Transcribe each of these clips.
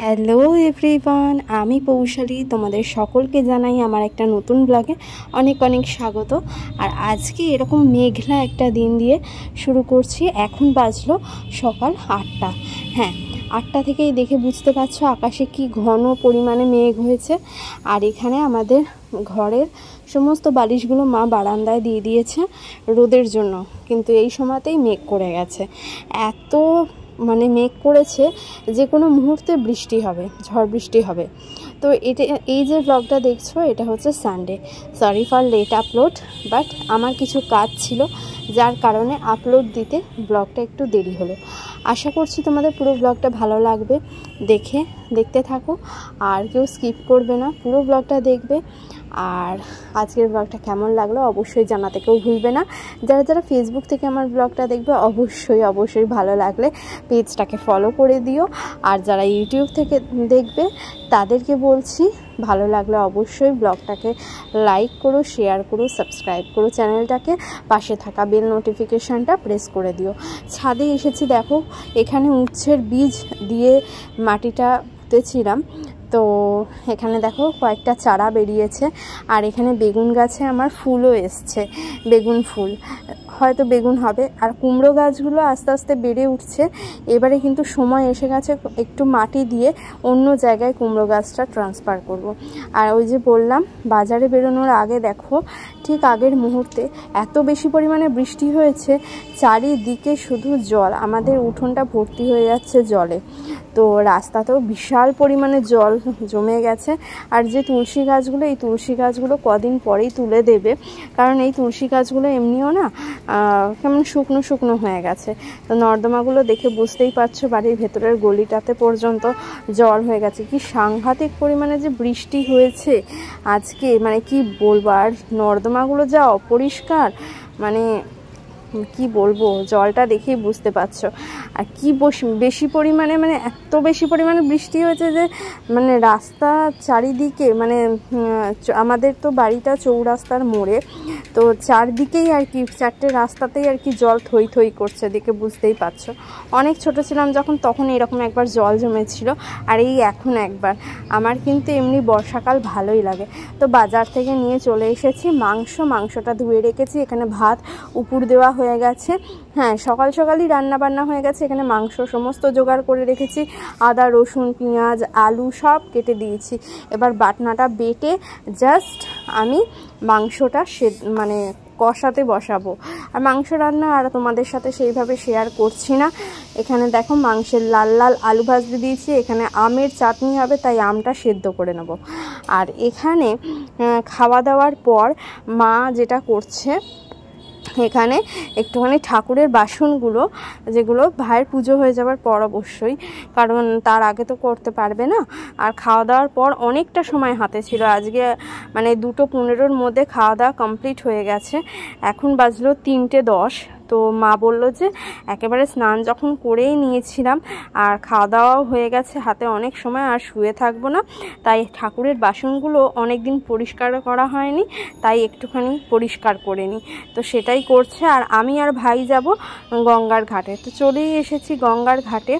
Hello everyone, আমি পৌশালী। তোমাদের সকলকে জানাই আমার একটা নতুন ব্লগে অনেক অনেক স্বাগত। আর আজকে এরকম মেঘলা একটা দিন দিয়ে শুরু করছি। এখন বাজলো সকাল 8টা। হ্যাঁ, 8টা থেকেই দেখে বুঝতে পারছো আকাশে কি ঘন পরিমাণে মেঘ হয়েছে। আর এখানে আমাদের ঘরের সমস্ত বালিশগুলো মা বারান্দায় দিয়ে দিয়েছে রোদের জন্য, কিন্তু এই সময়তেই মেঘ করে গেছে। এত মেঘ করেছে যে কোনো মুহূর্তে বৃষ্টি হবে, ঝড় বৃষ্টি হবে। তো এই যে ব্লগটা দেখছো এটা হচ্ছে Sunday. Sorry for late upload, but আমার কিছু কাজ ছিল যার কারণে আপলোড দিতে ব্লগটা একটু দেরি হলো। আশা করছি তোমাদের পুরো ব্লগটা ভালো লাগবে, দেখতে থাকো আর কেউ স্কিপ করবে না, পুরো ব্লগটা দেখবে। আর আজকের ব্লগটা কেমন লাগলো অবশ্যই জানাতে কেউ ভুলবে না। যারা ফেসবুক থেকে আমার ব্লগটা দেখবে অবশ্যই ভালো লাগলে পেজটাকে ফলো করে দিও। আর যারা ইউটিউব থেকে দেখবে তাদেরকে বলছি ভালো লাগলে অবশ্যই ব্লগটাকে লাইক করো, শেয়ার করো, সাবস্ক্রাইব করো চ্যানেলটাকে, পাশে থাকা বেল নোটিফিকেশানটা প্রেস করে দিও। ছাদে এসেছি, দেখো এখানে উচ্ছের বীজ দিয়ে মাটিটা পুঁতেছিলাম, তো এখানে দেখো কয়েকটা চারা বেরিয়েছে। আর এখানে বেগুন গাছে আমার ফুলও এসছে, বেগুন ফুল, হয়তো বেগুন হবে। আর কুমড়ো গাছগুলো আস্তে আস্তে বেড়ে উঠছে। এবারে কিন্তু সময় এসে গেছে একটু মাটি দিয়ে অন্য জায়গায় কুমড়ো গাছটা ট্রান্সফার করব। আর ওই যে বললাম বাজারে বেরোনোর আগে দেখো ঠিক আগের মুহূর্তে এত বেশি পরিমাণে বৃষ্টি হয়েছে, চারিদিকে শুধু জল, আমাদের উঠোনটা ভর্তি হয়ে যাচ্ছে জলে। তো রাস্তাতেও বিশাল পরিমাণে জল জমে গেছে। আর যে তুলসী গাছগুলো, এই তুলসী গাছগুলো কদিন পরেই তুলে দেবে, কারণ এই তুলসী গাছগুলো এমনিও না কেমন শুকনো হয়ে গেছে। তো নর্দমাগুলো দেখে বুঝতেই পারছো বাড়ির ভেতরের গলিটাতে পর্যন্ত জল হয়ে গেছে। কি সাংঘাতিক পরিমাণে যে বৃষ্টি হয়েছে আজকে, কি বলবো। আর নর্দমাগুলো যা অপরিষ্কার, কি বলবো, জলটা দেখেই বুঝতে পারছো। আর কি বেশি পরিমাণে এত বেশি পরিমাণে বৃষ্টি হয়েছে যে রাস্তা চারিদিকে, আমাদের তো বাড়িটা চৌরাস্তার মোড়ে, তো চারদিকেই আর কি, চারটে রাস্তাতেই আর কি জল থই করছে, দেখে বুঝতেই পারছো। অনেক ছোট ছিলাম যখন, তখন এরকম একবার জল জমেছিল, আর এই এখন একবার। আমার কিন্তু এমনি বর্ষাকাল ভালোই লাগে। তো বাজার থেকে নিয়ে চলে এসেছি মাংসটা ধুয়ে রেখেছি। এখানে ভাত উপর দেওয়া হয়ে গেছে। হ্যাঁ, সকালই রান্না হয়ে গেছে। এখানে মাংস সমস্ত জোগাড় করে রেখেছি, আদা রসুন পেঁয়াজ আলু সব কেটে দিয়েছি। এবার বাটনাটা বেটে জাস্ট আমি মাংসটা কষাতে বসাবো। আর মাংস রান্না আর তোমাদের সাথে সেইভাবে শেয়ার করছি না। এখানে দেখো মাংসের লাল আলু ভাজতে দিয়েছি। এখানে আমের চাটনি হবে, তাই আমটা সেদ্ধ করে নেব। আর এখানে খাওয়া দাওয়ার পর মা যেটা করছে, এখানে একটুখানি ঠাকুরের বাসনগুলো, যেগুলো ভাইয়ের পুজো হয়ে যাওয়ার পর অবশ্যই, কারণ তার আগে তো করতে পারবে না। আর খাওয়া দাওয়ার পর অনেকটা সময় হাতে ছিল, আজকে 2:15-র মধ্যে খাওয়া দাওয়া কমপ্লিট হয়ে গেছে। এখন বাজলো 3:10। তো মা বলল যে একেবারে স্নান যখন করেই নিয়েছিলাম আর খাওয়া দাওয়াও হয়ে গেছে, হাতে অনেক সময় আর শুয়ে থাকবো না, তাই ঠাকুরের বাসনগুলো অনেক দিন পরিষ্কার করা হয়নি, তাই একটুখানি পরিষ্কার করে নিই। তো সেটাই করছে। আর আমি আর ভাই যাব গঙ্গার ঘাটে। তো চলেই এসেছি গঙ্গার ঘাটে।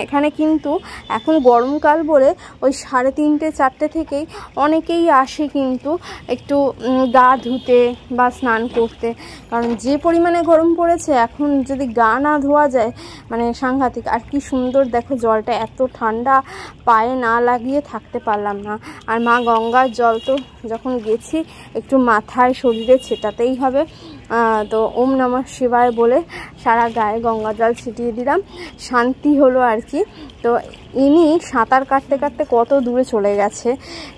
এখানে কিন্তু এখন গরমকাল বলে ওই 3:30-4টে থেকেই অনেকেই আসে কিন্তু একটু গা ধুতে বা স্নান করতে, কারণ যে পরিমাণে গরম পড়েছে এখন যদি গা না ধোয়া যায় সাংঘাতিক। আর কি সুন্দর দেখো জলটা, এত ঠান্ডা, পায়ে না লাগিয়ে থাকতে পারলাম না। আর মা গঙ্গার জল তো যখন গেছি একটু মাথায় শরীরে ছেটাতেই হবে। তো ওম নমঃ শিবায় বলে সারা গায়ে গঙ্গা জল ছিটিয়ে দিলাম, শান্তি হলো আর কি। তো ইনি সাঁতার কাটতে কত দূরে চলে গেছে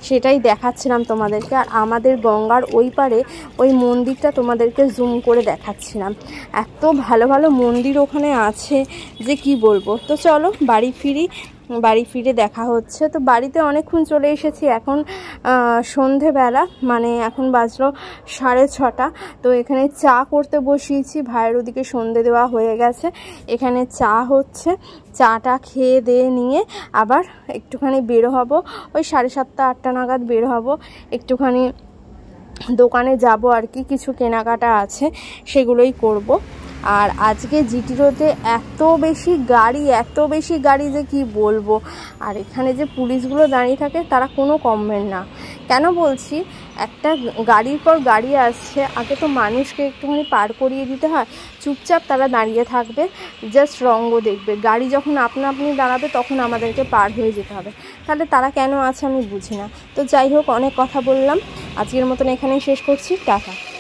সেটাই দেখাচ্ছিলাম তোমাদেরকে। আর আমাদের গঙ্গার ওই পারে ওই মন্দিরটা তোমাদেরকে জুম করে দেখাচ্ছিলাম। এত ভালো মন্দির ওখানে আছে যে কি বলবো। তো চলো বাড়ি ফিরে দেখা হচ্ছে। তো বাড়িতে অনেকক্ষণ চলে এসেছি। এখন সন্ধেবেলা, এখন বাজলো 6:30। তো এখানে চা করতে বসিয়েছি, ভাইয়ের ওদিকে সন্ধে দেওয়া হয়ে গেছে। এখানে চা হচ্ছে, চাটা খেয়ে দিয়ে নিয়ে আবার একটুখানি বেরো হব, ওই 7:30-8টা নাগাদ বের হব, একটুখানি দোকানে যাব আর কি, কিছু কেনাকাটা আছে সেগুলোই করব। আর আজকে জিটি রোডে এত বেশি গাড়ি যে কি বলবো। আর এখানে যে পুলিশগুলো দাঁড়িয়ে থাকে তারা কোনো কমবেন না। কেন বলছি, একটা গাড়ির পর গাড়ি আসছে, আগে তো মানুষকে একটুখানি পার করিয়ে দিতে হয়। চুপচাপ তারা দাঁড়িয়ে থাকবে, জাস্ট রঙ্গ দেখবে। গাড়ি যখন আপনা আপনি দাঁড়াবে তখন আমাদেরকে পার হয়ে যেতে হবে। তাহলে তারা কেন আছে আমি বুঝি না। তো যাই হোক, অনেক কথা বললাম, আজকের মতন এখানেই শেষ করছি। টাটা।